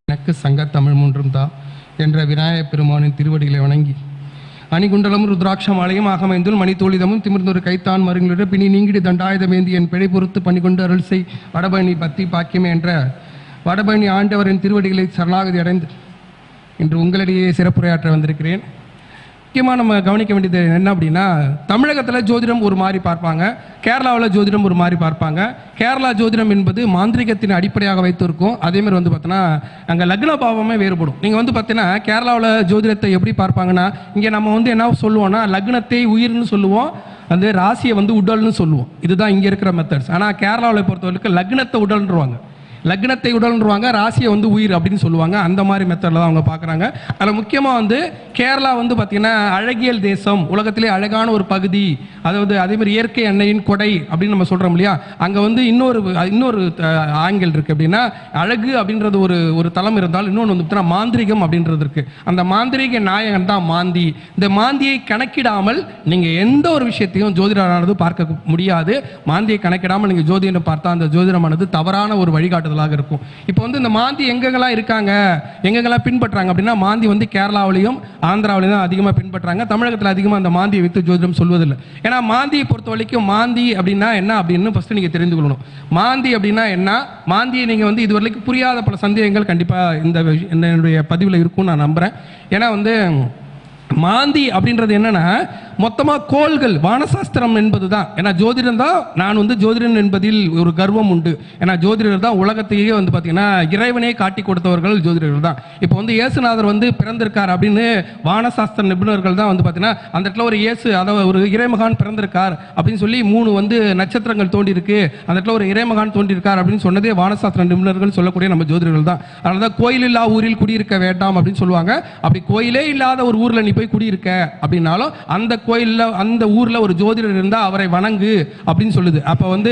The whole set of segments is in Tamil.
எனக்கு சங்க தமிழ் மூன்றும் தா என்ற விநாயகப் பெருமானின் திருவடிகளை வணங்கி அணிகுண்டலமும் ருத்ராட்சமாலையும் ஆகமைந்துள் மணித்தோளிதமும் திமிர்ந்தொரு கைத்தான் மருங்களுட பிணி நீங்கிடி தண்டாயுதமேந்தி என் பிழை பொறுத்து பணிகொண்டு அருள் செய் வடபழனி பக்தி பாக்கியமே என்ற வடபழனி ஆண்டவரின் திருவடிகளை சரணாகதி அடைந்து இன்று உங்களிடையே சிறப்புரையாற்ற வந்திருக்கிறேன். முக்கியமாக நம்ம கவனிக்க வேண்டியது என்ன அப்படின்னா, தமிழகத்தில் ஜோதிடம் ஒரு மாதிரி பார்ப்பாங்க, கேரளாவில் ஜோதிடம் ஒரு மாதிரி பார்ப்பாங்க. கேரளா ஜோதிடம் என்பது மாந்திரிகத்தின் அடிப்படையாக வைத்திருக்கும். அதேமாதிரி வந்து பார்த்தீங்கன்னா அங்கே லக்ன பாவமே வேறுபடும். நீங்கள் வந்து பார்த்தீங்கன்னா கேரளாவில் ஜோதிடத்தை எப்படி பார்ப்பாங்கன்னா, இங்கே நம்ம வந்து என்ன சொல்லுவோம்னா லக்னத்தை உயிர்னு சொல்லுவோம், அந்த ராசியை வந்து உடல்னு சொல்லுவோம். இதுதான் இங்கே இருக்கிற மெத்தட்ஸ். ஆனால் கேரளாவில் பொறுத்தவரைக்கும் லக்னத்தை உடல்ன்றுவாங்க, லக்னத்தை உடல்ன்றுவாங்க, ராசியை வந்து உயிர் அப்படின்னு சொல்லுவாங்க. அந்த மாதிரி மெத்தடில் தான் அவங்க பார்க்குறாங்க. அதில் முக்கியமாக வந்து கேரளா வந்து பார்த்திங்கன்னா அழகியல் தேசம், உலகத்திலே அழகான ஒரு பகுதி, அதாவது அதேமாதிரி இயற்கை எண்ணெயின் கொடை அப்படின்னு நம்ம சொல்கிறோம் இல்லையா. அங்கே வந்து இன்னொரு ஆங்கிள் இருக்குது. அப்படின்னா அழகு அப்படின்றது ஒரு தளம் இருந்தால் இன்னொன்று வந்து பார்த்தீங்கன்னா மாந்திரிகம் அப்படின்றது இருக்குது. அந்த மாந்திரிக நாயகன் தான் மாந்தி. இந்த மாந்தியை கணக்கிடாமல் நீங்கள் எந்த ஒரு விஷயத்தையும் ஜோதிடரானது பார்க்க முடியாது. மாந்தியை கணக்கிடாமல் நீங்கள் ஜோதிடம் பார்த்தா அந்த ஜோதிடமானது தவறான ஒரு வழிகாட்டு இருக்கும். இப்போ வந்து இந்த மாந்தி எங்கெல்லாம் இருக்காங்க, எங்கெல்லாம் பின்பற்றாங்க அப்படின்னா, மாந்தி வந்து கேரளாவிலையும் ஆந்திராவிலையும் தான் அதிகமாக பின்பற்றாங்க. தமிழகத்தில் அதிகமாக அந்த மாந்தியை வைத்து ஜோதிடம் சொல்வதில்லை. ஏன்னா மாந்தியை பொறுத்த வரைக்கும் மாந்தி அப்படின்னா என்ன அப்படின்னு ஃபர்ஸ்ட் நீங்கள் தெரிந்து கொள்ளணும். மாந்தி அப்படின்னா என்ன, மாந்தியை நீங்கள் வந்து இதுவரைக்கும் புரியாத பல சந்தேகங்கள் கண்டிப்பாக இந்த பதிவில் இருக்கும்னு நான் நம்புகிறேன். ஏன்னா வந்து மாந்தி அப்படின்றது என்னன்னா மொத்தமாக கோள்கள், வானசாஸ்திரம் என்பது தான். ஏன்னா ஜோதிடம் தான், நான் வந்து ஜோதிடன் என்பதில் ஒரு கர்வம் உண்டு. ஏன்னா ஜோதிடர் தான் உலகத்தையே வந்து பார்த்தீங்கன்னா இறைவனே காட்டி கொடுத்தவர்கள் ஜோதிடர்கள் தான். இப்போ வந்து இயேசுநாதர் வந்து பிறந்திருக்கார் அப்படின்னு வானசாஸ்திர நிபுணர்கள் தான் வந்து பார்த்தீங்கன்னா அந்த இடத்துல ஒரு இயேசு, அதாவது ஒரு இறைமகான் பிறந்திருக்கார் அப்படின்னு சொல்லி 3 வந்து நட்சத்திரங்கள் தோண்டி இருக்கு, அந்த இடத்துல ஒரு இறைமகான் தோன்றியிருக்கார் அப்படின்னு சொன்னதே வானசாஸ்திர நிபுணர்கள் சொல்லக்கூடிய நம்ம ஜோதிடர்கள் தான். அதனால தான் கோயில் இல்லா ஊரில் குடியிருக்க வேண்டாம் அப்படின்னு சொல்லுவாங்க. அப்படி கோயிலே இல்லாத ஒரு ஊரில் நீ போய் குடியிருக்க அப்படின்னாலும் அந்த கோயில்ல அந்த ஊர்ல ஒரு ஜோதிடர் இருந்தா அவரை வணங்கு அப்படின்னு சொல்லுது. அப்ப வந்து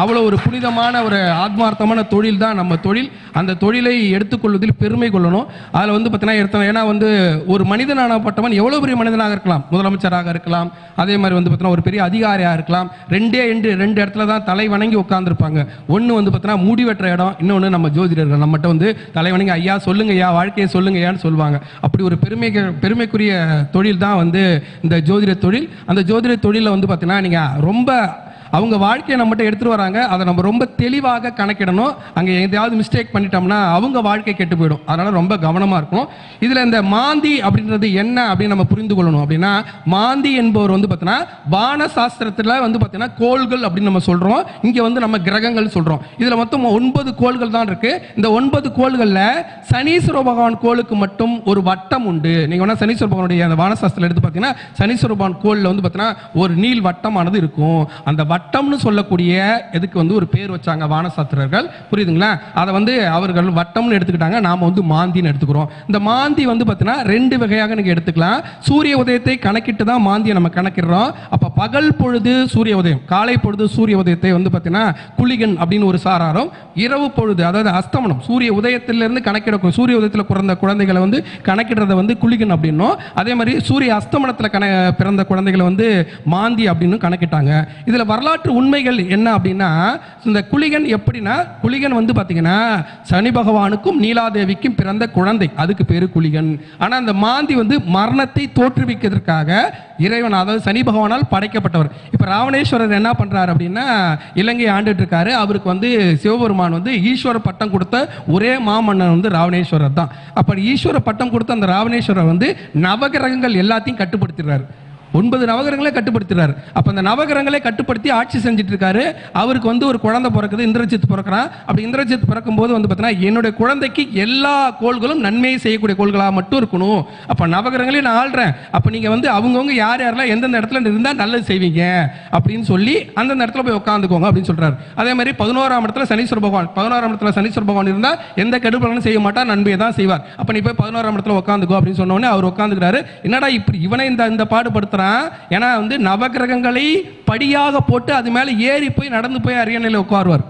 அவ்வளவு ஒரு புனிதமான ஒரு ஆத்மார்த்தமான தொழில் தான் நம்ம தொழில். அந்த தொழிலை எடுத்துக்கொள்வதில் பெருமை கொள்ளணும். அதுல வந்து பார்த்தீங்கன்னா ஏன்னா வந்து ஒரு மனிதனானப்பட்டவன் எவ்வளவு பெரிய மனிதனாக இருக்கலாம், முதலமைச்சராக இருக்கலாம், அதே மாதிரி வந்து பார்த்தீங்கன்னா ஒரு பெரிய அதிகாரியா இருக்கலாம். ரெண்டு இடத்துல தான் தலை வணங்கி உட்கார்ந்துருப்பாங்க. ஒன்று வந்து பார்த்தீங்கன்னா மூடி வெட்டுற இடம், இன்னொன்று நம்ம ஜோதிடர்கள் நம்மகிட்ட வந்து தலை வணங்கி ஐயா சொல்லுங்க ஐயா, வாழ்க்கையை சொல்லுங்க ஐயான்னு சொல்லுவாங்க. அப்படி ஒரு பெருமைக்குரிய தொழில் தான் வந்து இந்த ஜோதிட தொழில். அந்த ஜோதிட தொழிலில் வந்து பார்த்தீங்கன்னா நீங்கள் ரொம்ப அவங்க வாழ்க்கையை நம்மகிட்ட எடுத்துகிட்டு வராங்க, அதை நம்ம ரொம்ப தெளிவாக கணக்கிடணும். அங்கே எதையாவது மிஸ்டேக் பண்ணிட்டோம்னா அவங்க வாழ்க்கை கெட்டு போயிடும். அதனால் ரொம்ப கவனமாக இருக்கணும். இதில் இந்த மாந்தி அப்படின்றது என்ன அப்படின்னு நம்ம புரிந்து கொள்ளணும். அப்படின்னா மாந்தி என்பவர் வந்து பார்த்தீங்கன்னா வானசாஸ்திரத்தில் வந்து பார்த்தீங்கன்னா கோள்கள் அப்படின்னு நம்ம சொல்கிறோம், இங்கே வந்து நம்ம கிரகங்கள் சொல்கிறோம். இதில் மொத்தம் 9 கோள்கள் தான் இருக்குது. இந்த 9 கோள்களில் சனீஸ்வர பகவான் கோளுக்கு மட்டும் ஒரு வட்டம் உண்டு. நீங்கள் வேணால் சனீஸ்வர பகவானுடைய அந்த வானசாஸ்திரத்தில் எடுத்து பார்த்தீங்கன்னா சனீஸ்வர பகவான் கோளில் வந்து பார்த்தீங்கன்னா ஒரு நீள் வட்டமானது இருக்கும். அந்த வட்டம்னு சொல்லக்கூடிய எதுக்கு வந்து ஒரு பேர் வச்சாங்க வானசாஸ்திரர்கள், புரியுதுங்களா? அதை வந்து அவர்கள் வட்டம்னு எடுத்துக்கிட்டாங்க, நாம வந்து மாந்தின்னு எடுத்துக்கிறோம். இந்த மாந்தி வந்து பார்த்தீங்கன்னா 2 வகையாக நீங்க எடுத்துக்கலாம். சூரிய உதயத்தை கணக்கிட்டு தான் மாந்தியை நம்ம கணக்கிடுறோம். அப்ப பகல் பொழுது சூரிய உதயம், காலை பொழுது சூரிய உதயத்தை வந்து பார்த்தீங்கன்னா குளிகன் அப்படின்னு ஒரு சாராரும், இரவு பொழுது அதாவது அஸ்தமனம் சூரிய உதயத்திலிருந்து கணக்கிட சூரிய உதயத்தில் பிறந்த குழந்தைகளை வந்து கணக்கிடுறத வந்து குளிகன் அப்படின்னும், அதே மாதிரி சூரிய அஸ்தமனத்தில் பிறந்த குழந்தைகளை வந்து மாந்தி அப்படின்னு கணக்கிட்டாங்க. இதுல வரலாற்று உண்மைகள் என்ன அப்படின்னா, இந்த குளிகன் எப்படின்னா, குளிகன் வந்து பாத்தீங்கன்னா சனி பகவானுக்கும் நீலாதேவிக்கும் பிறந்த குழந்தை, அதுக்கு பேரு குளிகன். ஆனா அந்த மாந்தி வந்து மரணத்தை தோற்றுவிக்கிறதுக்காக இறைவன், அதாவது சனி பகவானால் படைக்கப்பட்டவர். இப்ப ராவணேஸ்வரர் என்ன பண்றாரு அப்படின்னா, இலங்கையை ஆண்டுட்டு இருக்காரு. அவருக்கு வந்து சிவபெருமான் வந்து ஈஸ்வர பட்டம் கொடுத்த ஒரே மாமன்னன் வந்து ராவணேஸ்வரர் தான். அப்ப ஈஸ்வர பட்டம் கொடுத்த அந்த ராவணேஸ்வரர் வந்து நவகிரகங்கள் எல்லாத்தையும் கட்டுப்படுத்துறாரு. 9 நவகிரகங்களே கட்டுப்படுத்துறாரு. அப்ப அந்த நவகிரகங்களே கட்டுப்படுத்தி ஆட்சி செஞ்சுட்டு இருக்காரு. அவருக்கு வந்து ஒரு குழந்தை பிறக்குது, இந்திரஜித் பிறக்கிறான். அப்படி இந்திரஜித் பிறக்கும் போது வந்து பார்த்தீங்கன்னா என்னுடைய குழந்தைக்கு எல்லா கோள்களும் நன்மையை செய்யக்கூடிய கோள்களாக மட்டும் இருக்கணும். அப்ப நவகிரகங்களையும் நான் ஆள்றேன், அப்ப நீங்க வந்து அவங்கவுங்க யாரெல்லாம் எந்தெந்த இடத்துல இருந்தா நல்லது செய்வீங்க அப்படின்னு சொல்லி அந்தந்த இடத்துல போய் உட்காந்துக்கோங்க அப்படின்னு சொல்றாரு. அதே மாதிரி 11ஆம் இடத்துல சனீஸ்வர பகவான், 11ஆம் இடத்துல சனீஸ்வர பகவான் இருந்தா எந்த கெடுபலனும் செய்ய மாட்டார், நன்மையை தான் செய்வார். அப்ப நீ போய் 11ஆம் இடத்துல உட்காந்துக்கோ அப்படின்னு சொன்ன உடனே அவர் உட்காந்துக்கிறாரு. என்னடா இப்படி இவனை இந்த பாடுபடுத்துறான், ஏன்னா வந்து நவகிரகங்களை படியாக போட்டு அது மேல ஏறி போய் நடந்து போய் அரியணையில் உட்காருவார்.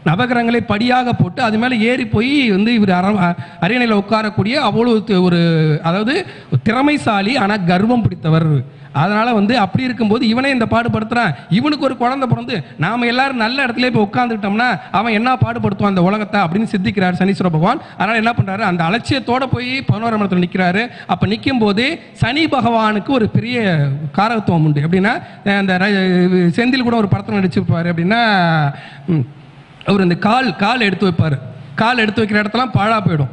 நவகிரகங்களை படியாக போட்டு அது மேலே ஏறி போய் வந்து இவர் அரியணையில் உட்காரக்கூடிய அவ்வளோ ஒரு, அதாவது திறமைசாலி ஆனால் கர்வம் பிடித்தவர். அதனால வந்து அப்படி இருக்கும்போது இவனே இந்த பாடுபடுத்துறான். இவனுக்கு ஒரு குழந்தை பிறந்து நாம எல்லாரும் நல்ல இடத்துல போய் உட்காந்துக்கிட்டோம்னா அவன் என்ன பாடுபடுத்துவான் அந்த உலகத்தை அப்படின்னு சித்திக்கிறார் சனீஸ்வர பகவான். அதனால என்ன பண்றாரு, அந்த அலட்சியத்தோட போய் 11ஆம் இடத்துல நிற்கிறாரு. அப்ப நிற்கும் போது சனி பகவானுக்கு ஒரு பெரிய காரகத்துவம் உண்டு. எப்படின்னா, அந்த செந்தில் கூட ஒரு படத்தில் நடிச்சிருப்பாரு. அப்படின்னா அவர் இந்த கால் எடுத்து வைப்பார். கால் எடுத்து வைக்கிற இடத்தெல்லாம் பாழா போயிடும்.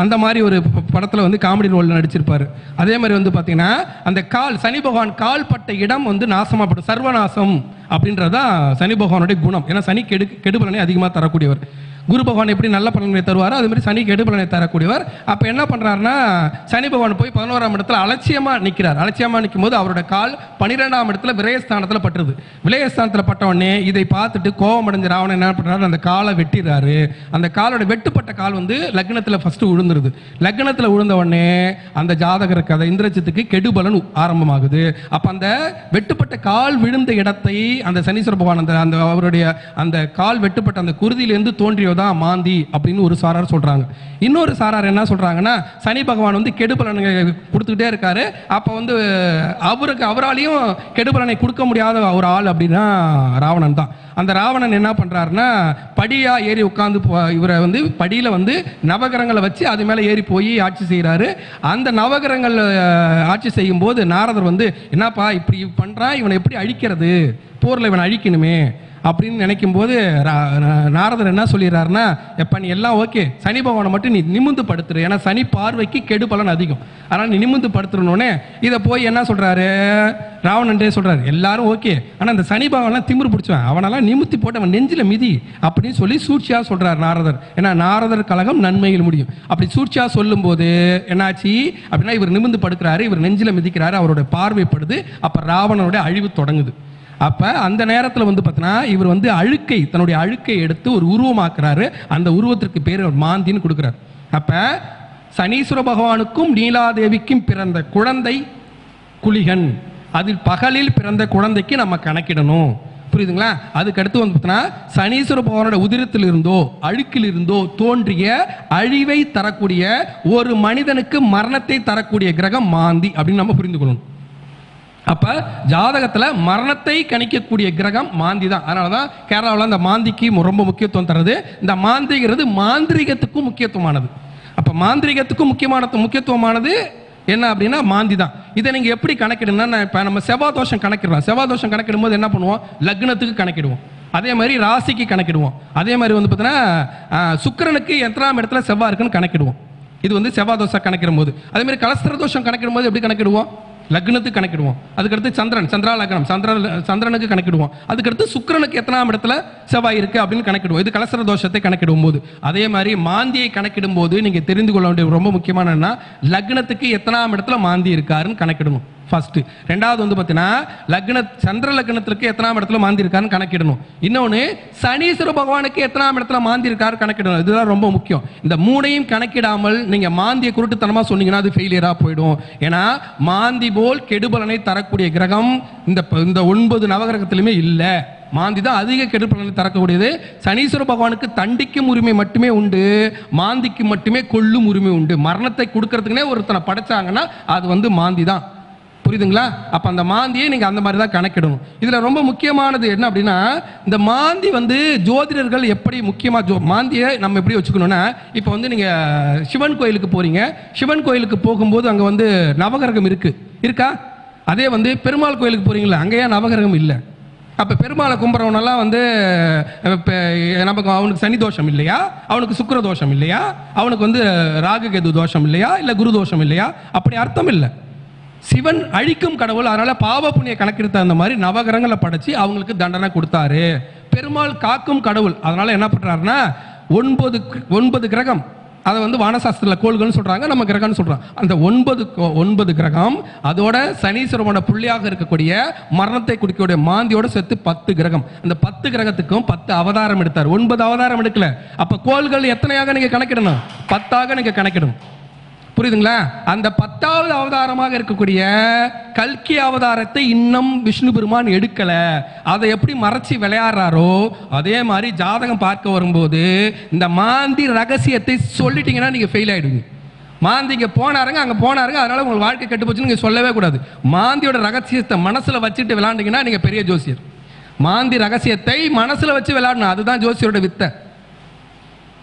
அந்த மாதிரி ஒரு படத்தில் வந்து காமெடி ரோலில் நடிச்சிருப்பார். அதே மாதிரி வந்து பார்த்தீங்கன்னா அந்த சனி பகவான் கால் பட்ட இடம் வந்து நாசமாகப்படும், சர்வநாசம் அப்படின்றதான் சனி பகவானுடைய குணம். ஏன்னா சனி கெடுபலனை அதிகமாக தரக்கூடியவர். குரு பகவான் எப்படி நல்ல பலனை தருவாரோ அது மாதிரி சனி கெடுபலனை தரக்கூடியவர். அப்போ என்ன பண்ணுறாருன்னா, சனி பகவான் போய் 11ஆம் இடத்துல அலட்சியமாக நிற்கிறார். அலட்சியமாக நிற்கும் போது அவரோட கால் 12ஆம் இடத்துல விரயஸ்தானத்தில் பட்டுருது. விரயஸ்தானத்தில் பட்ட உடனே இதை பார்த்துட்டு கோபம் அடைஞ்ச ராவணன் என்ன பண்ணுறாரு, அந்த காலை வெட்டிடுறாரு. அந்த காலோட வெட்டுப்பட்ட கால் வந்து லக்னத்தில் ஃபஸ்ட்டு விழுந்துருது. லக்னத்தில் விழுந்த உடனே அந்த ஜாதகருக்கு, அந்த இந்திரஜித்துக்கு கெடுபலன் ஆரம்பமாகுது. அப்போ அந்த வெட்டுப்பட்ட கால் விழுந்த இடத்தை அந்த சனீஸ்வர பகவான் அந்த அவருடைய அந்த கால் வெட்டுப்பட்ட அந்த குருதியிலேருந்து தோன்றியதான் மாந்தி அப்படின்னு ஒரு சாரார் சொல்றாங்க. இன்னொரு சாரார் என்ன சொல்றாங்கன்னா, சனி பகவான் வந்து கெடுபலனை கொடுத்துக்கிட்டே இருக்காரு. அப்போ வந்து அவராலையும் கெடுபலனை கொடுக்க முடியாத ஒரு ஆள் அப்படின்னா ராவணன் தான். அந்த ராவணன் என்ன பண்றாருன்னா, படியா ஏறி உட்கார்ந்து இவரை வந்து படியில வந்து நவகிரகங்களை வச்சு அது மேல ஏறி போய் ஆட்சி செய்யறாரு. அந்த நவகிரகங்கள் ஆட்சி செய்யும் போது நாரதர் வந்து, என்னப்பா இப்படி பண்றான், இவனை எப்படி அழிக்கிறது, போர்ல இவனை அழிக்கணுமே அப்படின்னு நினைக்கும் போது நாரதர் என்ன சொல்லிடுறாருன்னா, எப்ப நீ எல்லாம் ஓகே, சனி பகவானை மட்டும் நீ நிமிந்து படுத்துரு, ஏன்னா சனி பார்வைக்கு கெடு பலன் அதிகம், அதனால நீ நிமிந்து படுத்துருனோடனே இதை போய் என்ன சொல்றாரு, ராவணன்டே சொல்றாரு, எல்லாரும் ஓகே, ஆனா இந்த சனி பகவான்லாம் திமிரு பிடிச்சவன், அவனெல்லாம் நிமித்தி போட்டு அவன் நெஞ்சில மிதி அப்படின்னு சொல்லி சூழ்ச்சியா சொல்றாரு நாரதர். ஏன்னா நாரதர் கழகம் நன்மையில் முடியும். அப்படி சூழ்ச்சியா சொல்லும் போது என்னாச்சு அப்படின்னா, இவர் நிமிந்து படுக்கிறாரு, இவர் நெஞ்சில மிதிக்கிறாரு, அவரோட பார்வைப்படுது. அப்ப ராவணனோட அழிவு தொடங்குது. அப்போ அந்த நேரத்தில் வந்து பார்த்தீங்கன்னா இவர் வந்து தன்னுடைய அழுக்கை எடுத்து ஒரு உருவமாக்குறாரு. அந்த உருவத்திற்கு பேர் மாந்தின்னு கொடுக்குறாரு. அப்போ சனீஸ்வர பகவானுக்கும் நீலாதேவிக்கும் பிறந்த குழந்தை குளிகன், அதில் பகலில் பிறந்த குழந்தைக்கு நம்ம கணக்கிடணும், புரியுதுங்களா? அதுக்கு அடுத்து வந்து பார்த்தீங்கன்னா சனீஸ்வர பகவானோட உதிரத்தில் இருந்தோ அழுக்கில் இருந்தோ தோன்றிய அழிவை தரக்கூடிய ஒரு மனிதனுக்கு மரணத்தை தரக்கூடிய கிரகம் மாந்தி அப்படின்னு நம்ம புரிந்து கொள்ளணும். அப்ப ஜாதகத்துல மரணத்தை கணிக்கக்கூடிய கிரகம் மாந்தி தான். அதனாலதான் கேரளாவில் அந்த மாந்திக்கு ரொம்ப முக்கியத்துவம் தருது. இந்த மாந்திங்கிறது மாந்திரிகத்துக்கும் முக்கியத்துவமானது. அப்ப மாந்திரிகத்துக்கும் முக்கியத்துவமானது என்ன அப்படின்னா மாந்தி தான். இதை நீங்க எப்படி கணக்கிடணும்னா, இப்ப நம்ம செவ்வாய் தோஷம் கணக்கிடலாம். செவ்வாய் தோஷம் கணக்கிடும் போது என்ன பண்ணுவோம், லக்னத்துக்கு கணக்கிடுவோம், அதே மாதிரி ராசிக்கு கணக்கிடுவோம், அதே மாதிரி வந்து பார்த்தீங்கன்னா சுக்கிரனுக்கு எத்தனாம் இடத்துல செவ்வாய் இருக்குன்னு கணக்கிடுவோம். இது வந்து செவ்வாய் தோஷம் கணக்கிடும் போது. அதே மாதிரி கலஸ்திர தோஷம் கணக்கிடும் போது எப்படி கணக்கிடுவோம், லக்னத்துக்கு கணக்கிடுவோம். அதுக்கடுத்து சந்திரா லக்னம், சந்திரனுக்கு கணக்கிடுவோம். அதுக்கடுத்து சுக்கிரனுக்கு எத்தனாம் இடத்துல செவ்வாய் இருக்கு அப்படின்னு கணக்கிடுவோம். இது கலசர தோஷத்தை கணக்கிடும் போது. அதே மாதிரி மாந்தியை கணக்கிடும் போது நீங்க தெரிந்து கொள்ள வேண்டிய ரொம்ப முக்கியமான லக்னத்துக்கு எத்தனாம் இடத்துல மாந்தி இருக்காருன்னு கணக்கிடணும் ஃபர்ஸ்ட். ரெண்டாவது வந்து பார்த்தீங்கன்னா சந்திர லக்னத்திற்கு எத்தனாம் இடத்துல மாந்தி இருக்காருன்னு கணக்கிடணும். இன்னொன்று சனீஸ்வர பகவானுக்கு எத்தனாம் இடத்துல மாந்தி இருக்காரு கணக்கிடணும். இதுதான் ரொம்ப முக்கியம். இந்த மூணையும் கணக்கிடாமல் நீங்க மாந்தியை குருட்டுத்தனமா சொன்னீங்கன்னா அது ஃபெயிலியரா போயிடும். ஏன்னா மாந்தி போல் கெடுபலனை தரக்கூடிய கிரகம் இந்த 9 நவகிரகத்திலுமே இல்லை. மாந்தி தான் அதிக கெடுபலனை தரக்கூடியது. சனீஸ்வர பகவானுக்கு தண்டிக்கும் உரிமை மட்டுமே உண்டு, மாந்திக்கு மட்டுமே கொல்லும் உரிமை உண்டு. மரணத்தை கொடுக்கறதுக்குனே ஒருத்தனை படைச்சாங்கன்னா அது வந்து மாந்தி தான், புரியுதுங்களா? அப்ப அந்த மாந்தியை நீங்க அந்த மாதிரி தான் கணக்கிடணும். இதுல ரொம்ப முக்கியமானது என்ன அப்படின்னா, இந்த மாந்தி வந்து ஜோதிடர்கள் எப்படி முக்கியமா மாந்தியை நம்ம எப்படி வச்சுக்கணும்னா, இப்ப வந்து நீங்க சிவன் கோயிலுக்கு போறீங்க, சிவன் கோயிலுக்கு போகும்போது அங்க வந்து நவகிரகம் இருக்கா? அதே வந்து பெருமாள் கோயிலுக்கு போறீங்களா, அங்கேயே நவகிரகம் இல்லை. அப்ப பெருமாளை கும்புறவனெல்லாம் வந்து நமக்கு அவனுக்கு சனி தோஷம் இல்லையா, அவனுக்கு சுக்கிர தோஷம் இல்லையா, அவனுக்கு வந்து ராகு கேது தோஷம் இல்லையா, இல்ல குரு தோஷம் இல்லையா? அப்படி அர்த்தம் இல்லை. சிவன் அழிக்கும் கடவுள், அதனால பாவ புண்ணிய கணக்கெடுத்த அந்த மாதிரி நவகிரகங்களை படைச்சு அவங்களுக்கு தண்டனை கொடுத்தாரு. பெருமாள் காக்கும் கடவுள், அதனால என்ன பண்றாருன்னா 9 கிரகம், அதை வந்து வானசாஸ்திரத்தில் கோள்கள்னு சொல்றாங்க, நம்ம கிரகம்னு சொல்றோம். அந்த 9 கிரகம் அதோட சனீஸ்வரனோட புள்ளியாக இருக்கக்கூடிய மரணத்தை குடிக்கக்கூடிய மாந்தியோட சேர்த்து 10 கிரகம். அந்த 10 கிரகத்துக்கும் 10 அவதாரம் எடுத்தார். 9 அவதாரம் எடுக்கல. அப்ப கோள்கள் எத்தனையாக நீங்க கணக்கிடணும், 10ஆக நீங்க கணக்கிடணும், புரியுதுங்களா? அந்த 10வது அவதாரமாக இருக்கக்கூடிய கல்கி அவதாரத்தை இன்னும் விஷ்ணு பெருமான் எடுக்கல. அதை எப்படி மறைச்சி விளையாடுறாரோ அதே மாதிரி ஜாதகம் பார்க்க வரும்போது இந்த மாந்தி ரகசியத்தை சொல்லிட்டீங்கன்னா நீங்க ஃபெயில் ஆயிடுவீங்க. மாந்திங்க போனாருங்க, அங்க போனாருங்க, அதனால உங்களுக்கு வாழ்க்கை கெட்டு போச்சுன்னு நீங்க சொல்லவே கூடாது. மாந்தியோட ரகசியத்தை மனசுல வச்சுட்டு விளையாண்டீங்கன்னா நீங்க பெரிய ஜோசியர். மாந்தி ரகசியத்தை மனசுல வச்சு விளையாடணும், அதுதான் ஜோசியரோட வித்தை.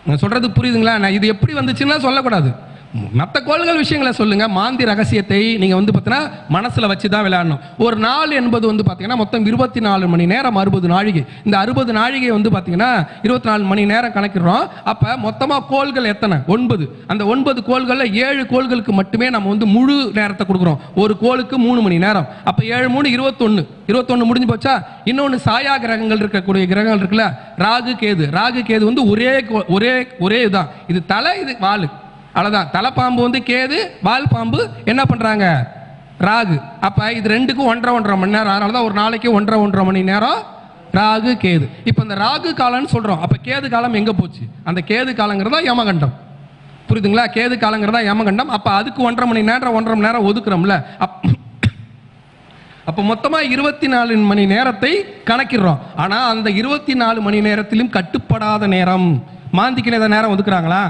நான் சொல்றது புரியுதுங்களா? நான் இது எப்படி வந்துச்சுன்னா சொல்லக்கூடாது, மற்ற கோள்கள் விஷயங்களை சொல்லுங்க. மாந்தி ரகசியத்தை நீங்க வந்து பார்த்தீங்கன்னா மனசுல வச்சு தான் விளையாடணும். ஒரு நாள் என்பது வந்து பார்த்தீங்கன்னா மொத்தம் 24 மணி நேரம், 60 நாழிகை. இந்த 60 நாழிகை வந்து பார்த்தீங்கன்னா 24 மணி நேரம் கணக்கிடுறோம். அப்ப மொத்தமா கோள்கள் எத்தனை? 9. அந்த 9 கோள்கள்ல 7 கோள்களுக்கு மட்டுமே நம்ம வந்து முழு நேரத்தை கொடுக்குறோம். ஒரு கோளுக்கு 3 மணி நேரம். அப்ப 7 3 21 முடிஞ்சு போச்சா? இன்னொன்று சாயா கிரகங்கள் இருக்கக்கூடிய கிரகங்கள் இருக்குல்ல, ராகு கேது. ராகு கேது வந்து ஒரே இதுதான். இது தலை, இது வால், அவ்வளவுதான். தலைப்பாம்பு வந்து கேது, வால் பாம்பு என்ன பண்றாங்க? ராகு. அப்ப இது ரெண்டுக்கும் 1.5 மணி நேரம். அதனாலதான் ஒரு நாளைக்கு 1.5 மணி நேரம் ராகு கேது. இப்ப இந்த ராகு காலம்னு சொல்றோம். அப்ப கேது காலம் எங்க போச்சு? அந்த கேது காலங்கிறதா யமகண்டம். புரியுதுங்களா? கேது காலங்கிறதா யமகண்டம். அப்ப அதுக்கு 1.5 மணி நேரம் ஒதுக்குறோம்ல. அப்ப மொத்தமா 24 மணி நேரத்தை கணக்கிடுறோம். ஆனா அந்த 24 மணி நேரத்திலும் கட்டுப்படாத நேரம். மாந்திக்கு ஏதாவது நேரம் ஒதுக்குறாங்களா?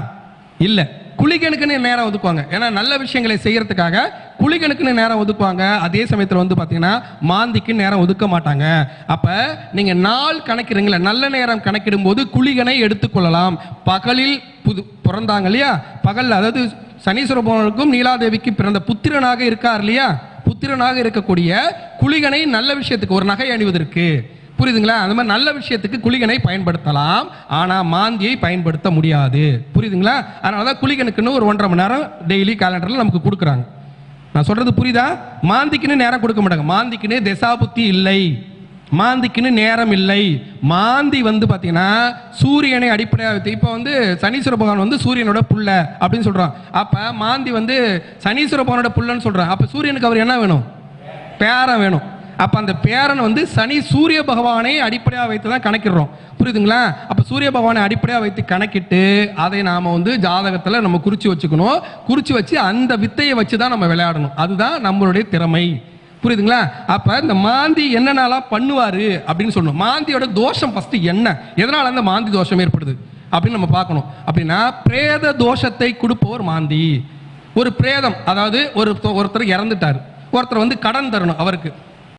இல்ல. குளிகனுக்குன்னு நேரம் ஒதுக்குவாங்க. ஏன்னா நல்ல விஷயங்களை செய்யறதுக்காக குளிகனுக்குன்னு நேரம் ஒதுக்குவாங்க. அதே சமயத்தில் வந்து பார்த்தீங்கன்னா மாந்திக்கு நேரம் ஒதுக்க மாட்டாங்க. அப்ப நீங்க நாள் கணக்கிடுங்கள, நல்ல நேரம் கணக்கிடும் போது குளிகனை எடுத்துக்கொள்ளலாம். பகலில் பிறந்தாங்க இல்லையா, பகல், அதாவது சனீஸ்வர பகவானுக்கும் நீலாதேவிக்கு பிறந்த புத்திரனாக இருக்கார் இல்லையா, புத்திரனாக இருக்கக்கூடிய குளிகனை நல்ல விஷயத்துக்கு, ஒரு நகை அணிவதற்கு, புரியுதுங்களா, அந்த மாதிரி நல்ல விஷயத்துக்கு குளிகனை பயன்படுத்தலாம். ஆனா மாந்தியை பயன்படுத்த முடியாது. புரியுதுங்களா? அதனாலதான் குளிகனுக்குன்னு ஒரு 1.5 மணி நேரம் டெய்லி கேலண்டர்ல நமக்கு கொடுக்குறாங்க. நான் சொல்றது புரியுதா? மாந்திக்குன்னு நேரம் கொடுக்க மாட்டாங்க. மாந்திக்குன்னு திசாபுத்தி இல்லை, மாந்திக்குன்னு நேரம் இல்லை. மாந்தி வந்து பாத்தீங்கன்னா சூரியனை அடிப்படையாக வைத்து, இப்ப வந்து சனீஸ்வர பகவான் வந்து சூரியனோட புள்ள அப்படின்னு சொல்றான். அப்ப மாந்தி வந்து சனீஸ்வர பகவானோட புள்ளன்னு சொல்றான். அப்ப சூரியனுக்கு அவர் என்ன வேணும்? பேரன் வேணும். அப்ப அந்த பேரன் வந்து சூரிய பகவானை அடிப்படையாக வைத்து தான் கணக்கிடுறோம். புரியுதுங்களா? அப்ப சூரிய பகவானை அடிப்படையாக வைத்து கணக்கிட்டு அதை நாம வந்து ஜாதகத்துல நம்ம குறிச்சு வச்சுக்கணும். குறிச்சு வச்சு அந்த வித்தையை வச்சுதான் நம்ம விளையாடணும். அதுதான் நம்மளுடைய திறமை. புரியுதுங்களா? அப்ப இந்த மாந்தி என்னென்னலாம் பண்ணுவாரு அப்படின்னு சொல்லணும். மாந்தியோட தோஷம் ஃபர்ஸ்ட் என்ன, எதனால அந்த மாந்தி தோஷம் ஏற்படுது அப்படின்னு நம்ம பார்க்கணும். அப்படின்னா பிரேத தோஷத்தை கொடுப்போர் மாந்தி. ஒரு பிரேதம், அதாவது ஒருத்தர் இறந்துட்டாரு, ஒருத்தர் வந்து கடன் தரணும் அவருக்கு.